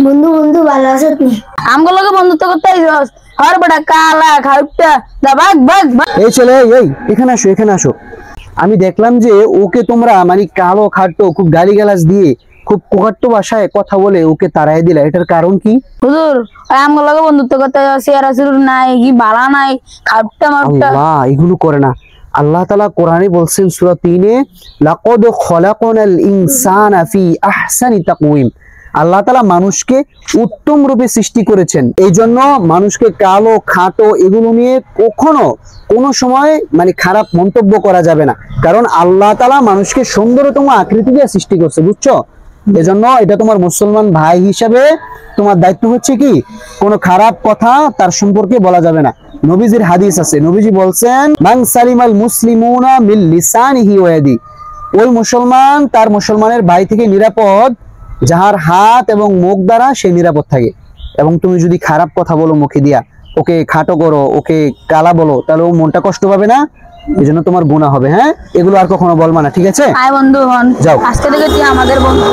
বন্ধু বন্ধু ভালো আছো তুমি? আমগুলো লগে বন্ধুত্ব করতে আইছস হর বড় কালা খাউটা দা ভাগ ভাগ ভাগ। এই ছেলে, এই এখানে আসো, এখানে আসো। আমি দেখলাম যে ওকে তোমরা মানে কালো খাট্টো খুব গালিগালাজ দিয়ে খুব কোকাট্টো ভাষায় কথা বলে ওকে তাড়াই দিলা, এটার কারণ কি? হুজুর ওই আমগুলো লগে বন্ধুত্ব করতে চেহারা চুরুর নাই কি বালা নাই খাউটা মাউটা। আল্লাহ এগুলো করে না। আল্লাহ তাআলা কোরআনে বলছেন সূরা 3-এ, লাকাদ খলাকনাল ইনসানা ফি আহসানি তাকওয়িম। আল্লাহ তাআলা মানুষকে উত্তম রূপে সৃষ্টি করেছেন। এই জন্য মানুষকে কালো খাটো এগুলো নিয়ে কখনো কোনো সময় মানে খারাপ মন্তব্য করা যাবে না, কারণ আল্লাহ তাআলা মানুষকে সুন্দরতম আকৃতি দিয়ে সৃষ্টি করছে, বুঝছো? এজন্য এটা তোমার মুসলমান ভাই হিসাবে তোমার দায়িত্ব হচ্ছে কি কোনো খারাপ কথা তার সম্পর্কে বলা যাবে না। নবীজির হাদিস আছে, নবীজি বলছেন, মান সালিমাল মুসলিমুনা মিন লিসানিহি ওয়া ইয়াদি। ওই মুসলমান তার মুসলমানের ভাই থেকে নিরাপদ যাহার হাত এবং মুখ দ্বারা সে নিরাপদ থাকে। এবং তুমি যদি খারাপ কথা বলো মুখে দিয়া, ওকে খাটো করো, ওকে কালা বলো, তাহলে ও মনটা কষ্ট পাবে না? এই জন্য তোমার গুনাহ হবে। হ্যাঁ, এগুলো আর কখনো বলবা না, ঠিক আছে? আয় বন্ধু হন, যাও। আজকে থেকে তুই আমাদের বন্ধু।